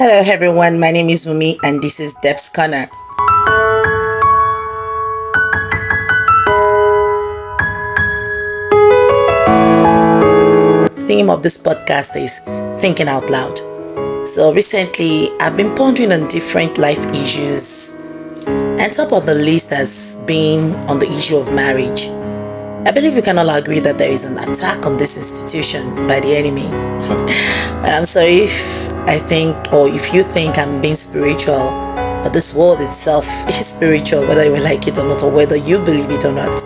Hello everyone, my name is Wumi and this is Deb's Corner. The theme of this podcast is thinking out loud. So recently I've been pondering on different life issues, and top of the list has been on the issue of marriage. I believe we can all agree that there is an attack on this institution by the enemy. I'm sorry if I think, or if you think I'm being spiritual, but this world itself is spiritual, whether you like it or not, or whether you believe it or not.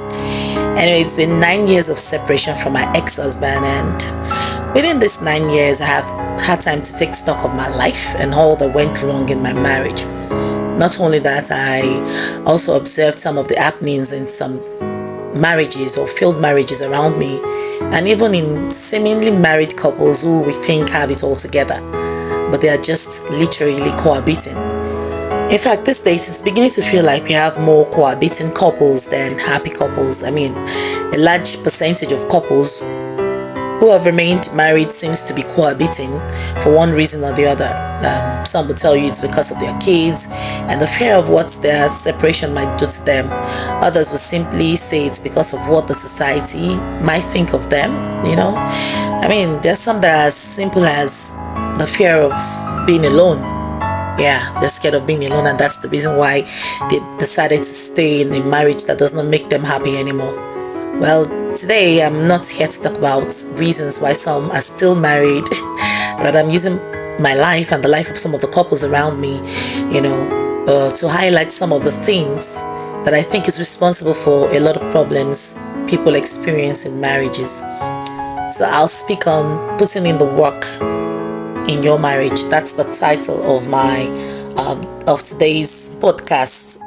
Anyway, it's been 9 years of separation from my ex-husband, and within this 9 years, I have had time to take stock of my life and all that went wrong in my marriage. Not only that, I also observed some of the happenings in some marriages or failed marriages around me, and even in seemingly married couples who we think have it all together, but they are just literally cohabiting. In fact, these days it's beginning to feel like we have more cohabiting couples than happy couples. I mean, a large percentage of couples who have remained married seems to be cohabiting for one reason or the other. Some will tell you it's because of their kids and the fear of what their separation might do to them. Others will simply say it's because of what the society might think of them. I mean, there's some that are as simple as the fear of being alone. Yeah, they're scared of being alone, and that's the reason why they decided to stay in a marriage that does not make them happy anymore. Well, today I'm not here to talk about reasons why some are still married. Rather, I'm using my life and the life of some of the couples around me, to highlight some of the things that I think is responsible for a lot of problems people experience in marriages. So I'll speak on putting in the work in your marriage. That's the title of my of today's podcast.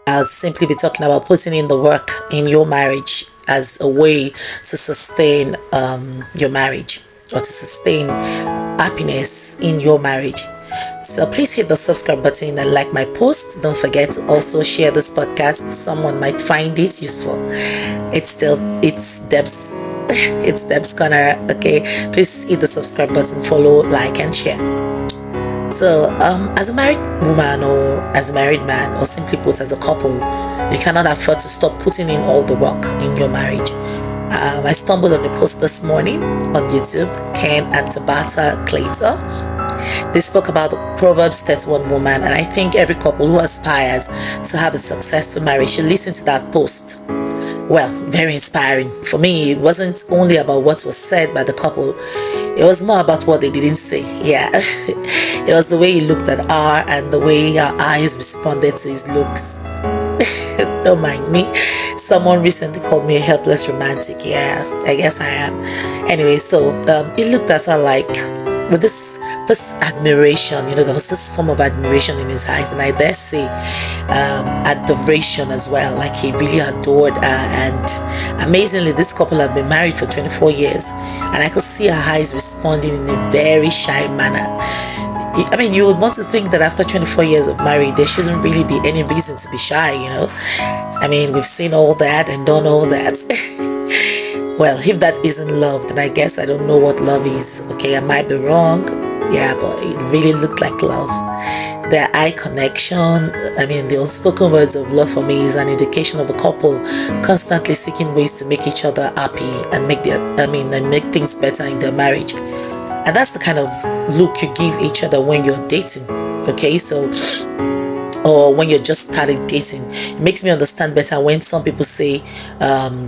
I'll simply be talking about putting in the work in your marriage as a way to sustain your marriage, or to sustain happiness in your marriage. So please hit the subscribe button and like my post. Don't forget to also share this podcast. Someone might find it useful. It's Deb's it's Deb's Corner. Okay, please hit the subscribe button, follow, like, and share. So, as a married woman or as a married man, or simply put, as a couple, you cannot afford to stop putting in all the work in your marriage. I stumbled on a post this morning on YouTube, Ken and Tabata Claytor. They spoke about the Proverbs 31 woman, and I think every couple who aspires to have a successful marriage should listen to that post. Well, very inspiring. For me, it wasn't only about what was said by the couple, it was more about what they didn't say. Yeah, it was the way he looked at her and the way her eyes responded to his looks. Don't mind me. Someone recently called me a helpless romantic. Yeah, I guess I am. Anyway, so he looked at her like with this admiration. There was this form of admiration in his eyes, and I dare say adoration as well. Like he really adored her. And amazingly, this couple had been married for 24 years, and I could see her eyes responding in a very shy manner. I mean, you would want to think that after 24 years of marriage, there shouldn't really be any reason to be shy. I mean, we've seen all that and done all that. Well, if that isn't love, then I guess I don't know what love is. Okay, I might be wrong. Yeah, but it really looked like love. Their eye connection, I mean, the unspoken words of love for me is an indication of a couple constantly seeking ways to make each other happy and make things better in their marriage. And that's the kind of look you give each other when you're dating. Okay, so, or when you're just started dating. It makes me understand better when some people say,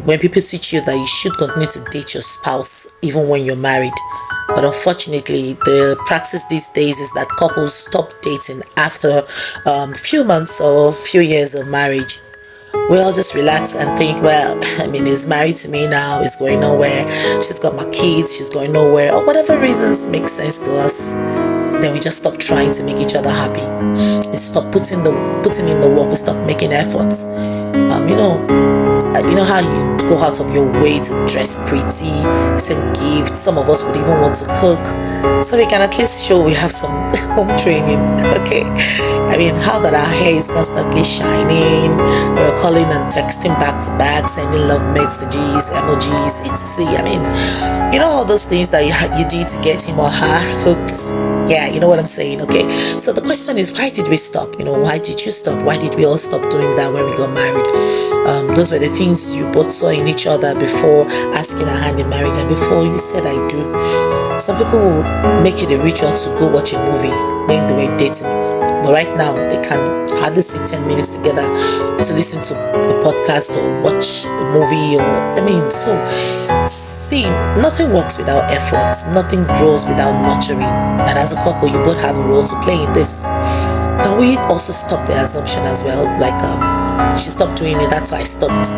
when people teach you that you should continue to date your spouse even when you're married. But unfortunately, the practice these days is that couples stop dating after few months or few years of marriage. We all just relax and think, well, he's married to me now, he's going nowhere, she's got my kids, she's going nowhere, or whatever reasons make sense to us. Then we just stop trying to make each other happy. We stop putting in the work. We stop making efforts. You know how you go out of your way to dress pretty, send gifts. Some of us would even want to cook, so we can at least show we have some home training. Okay, I mean, how that our hair is constantly shining, we're calling and texting back to back, sending love messages, emojis, etc. I mean, you know, all those things that you did to get him or her hooked. Yeah, you know what I'm saying. Okay, so the question is, why did we stop? You know, why did you stop? Why did we all stop doing that when we got married? Those were the things you both saw in each other before asking a hand in marriage and before you said I do. Some people will make it a ritual to go watch a movie when they were dating, but right now they can hardly sit 10 minutes together to listen to a podcast or watch a movie. So see, nothing works without effort, nothing grows without nurturing, and as a couple you both have a role to play in this. Can we also stop the assumption as well, like she stopped doing it, that's why I stopped?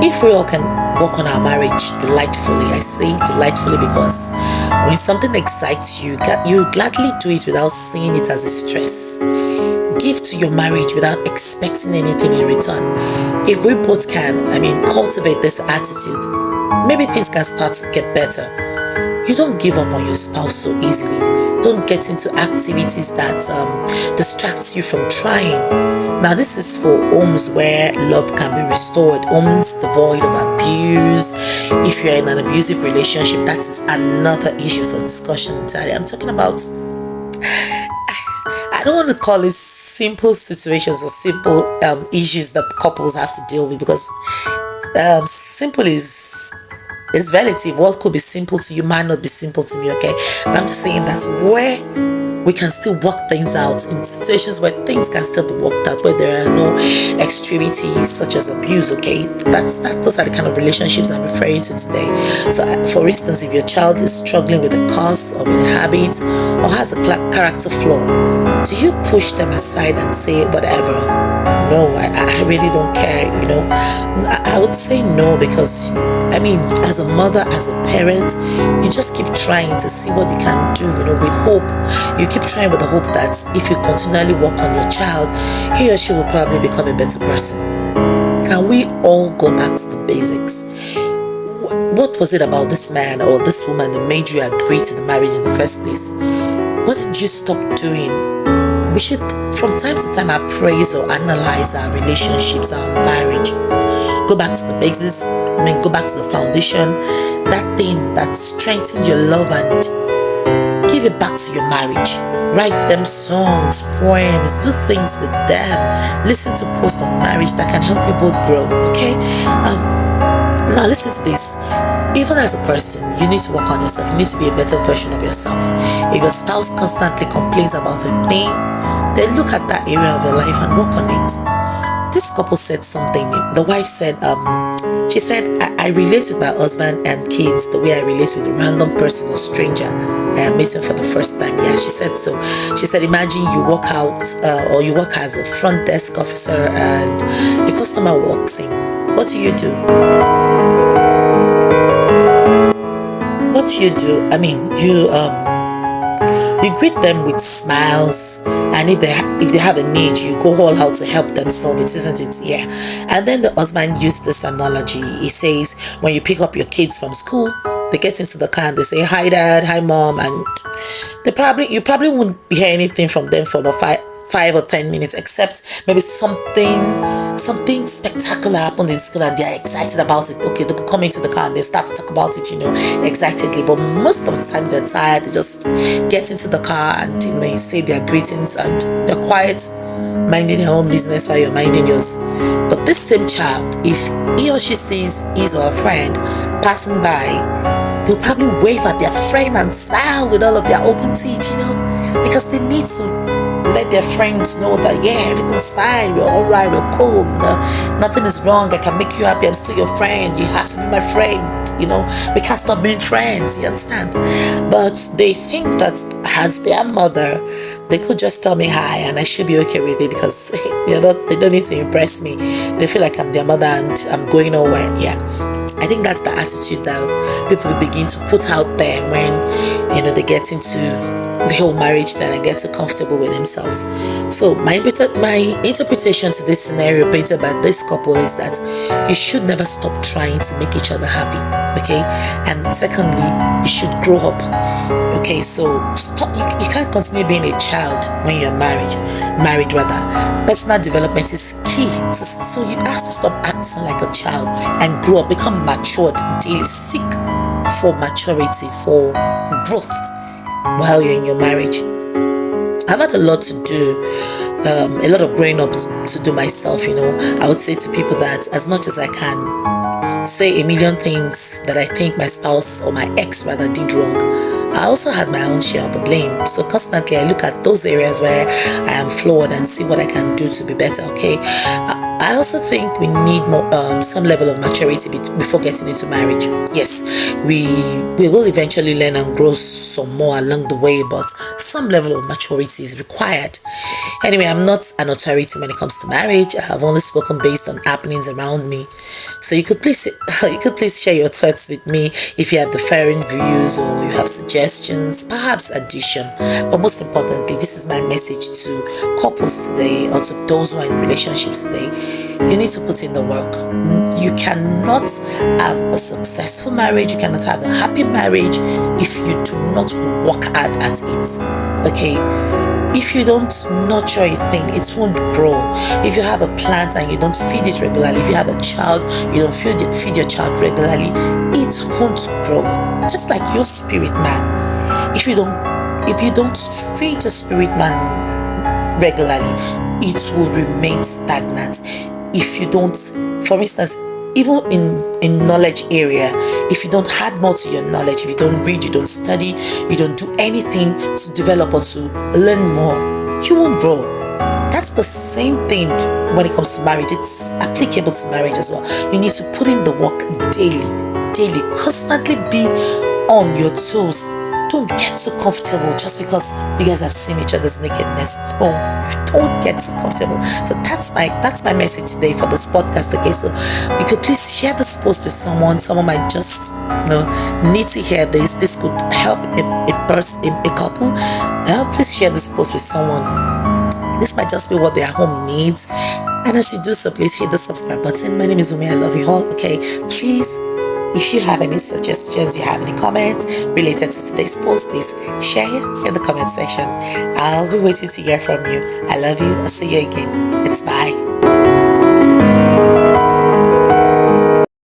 If we all can work on our marriage delightfully, I say delightfully because when something excites you, you gladly do it without seeing it as a stress. Give to your marriage without expecting anything in return. If we both can, cultivate this attitude, maybe things can start to get better. You don't give up on your spouse so easily. Don't get into activities that distracts you from trying. Now, this is for homes where love can be restored, homes devoid of abuse. If you're in an abusive relationship, that is another issue for discussion entirely. I'm talking about, I don't want to call it simple situations or simple issues that couples have to deal with, because simple is relative. What could be simple to you might not be simple to me, okay? But I'm just saying that where we can still work things out, in situations where things can still be worked out, where there are no extremities such as abuse, okay? Those are the kind of relationships I'm referring to today. So for instance, if your child is struggling with a curse or with a habit or has a character flaw, do you push them aside and say whatever? No, I really don't care, you know. I would say no, because as a mother, as a parent, you just keep trying to see what you can do, you know, with hope. You keep trying with the hope that if you continually work on your child, he or she will probably become a better person. Can we all go back to the basics? What was it about this man or this woman that made you agree to the marriage in the first place? What did you stop doing? We should, from time to time, appraise or analyze our relationships, our marriage. Go back to the basics, go back to the foundation, that thing that strengthened your love, and give it back to your marriage. Write them songs, poems, do things with them. Listen to posts on marriage that can help you both grow, okay? Now listen to this. Even as a person, you need to work on yourself. You need to be a better version of yourself. If your spouse constantly complains about a thing, then look at that area of your life and work on it. This couple said something. The wife said, she said, I relate with my husband and kids the way I relate with a random person or stranger I am meeting for the first time. Yeah, she said so. She said, imagine you walk out or you work as a front desk officer and a customer walks in. What do you do? What do you do? You greet them with smiles, and if they have a need, you go all out to help them solve it, isn't it? Yeah. And then the husband used this analogy. He says, when you pick up your kids from school, they get into the car and they say, hi dad, hi mom, and you probably won't hear anything from them for about 5 or 10 minutes, except maybe something spectacular happened in school and they're excited about it. Okay, they could come into the car and they start to talk about it, you know, excitedly. But most of the time they're tired. They just get into the car and you say their greetings and they're quiet, minding their own business while you're minding yours. But this same child, if he or she sees his or her friend passing by, they'll probably wave at their friend and smile with all of their open teeth, you know, because they need to let their friends know that, yeah, everything's fine, we're all right, we're cool, nothing is wrong, I can make you happy, I'm still your friend, you have to be my friend, you know, we can't stop being friends, you understand? But they think that as their mother, they could just tell me hi and I should be okay with it, because they don't need to impress me. They feel like I'm their mother and I'm going nowhere. Yeah, I think that's the attitude that people begin to put out there when they get into the whole marriage thing and get too comfortable with themselves. So my interpretation to this scenario painted by this couple is that you should never stop trying to make each other happy. Okay, and secondly, you should grow up. Okay, so stop. You can't continue being a child when you're married rather. Personal development is key. So you have to stop acting like a child and grow up, become matured daily. Seek for maturity, for growth while you're in your marriage. I've had a lot to do, a lot of growing up to do myself. I would say to people that as much as I can say a million things that I think my spouse or my ex rather did wrong, I also had my own share of the blame. So constantly I look at those areas where I am flawed and see what I can do to be better. Okay, I also think we need more some level of maturity before getting into marriage. Yes, we will eventually learn and grow some more along the way, but some level of maturity is required. Anyway, I'm not an authority when it comes to marriage. I have only spoken based on happenings around me. So you could please share your thoughts with me if you have differing views or you have suggestions, perhaps addition. But most importantly, this is my message to couples today, also those who are in relationships today. You need to put in the work. You cannot have a successful marriage, you cannot have a happy marriage if you do not work hard at it. Okay? If you don't nurture a thing, it won't grow. If you have a plant and you don't feed it regularly, if you have a child, you don't feed your child regularly, it won't grow. Just like your spirit man. If you don't feed your spirit man regularly, it will remain stagnant. If you don't, for instance, even in knowledge area, if you don't add more to your knowledge, if you don't read, you don't study, you don't do anything to develop or to learn more, you won't grow. That's the same thing when it comes to marriage. It's applicable to marriage as well. You need to put in the work daily, constantly be on your toes. Don't get too comfortable just because you guys have seen each other's nakedness. No, don't get too comfortable. So that's my message today for this podcast. Okay, so you could please share this post with someone. Someone might just need to hear this. This could help a couple. Please share this post with someone. This might just be what their home needs. And as you do so, please hit the subscribe button. My name is Umi. I love you all. Okay, please. If you have any suggestions, you have any comments related to today's post, please share in the comment section. I'll be waiting to hear from you. I love you. I'll see you again. It's bye.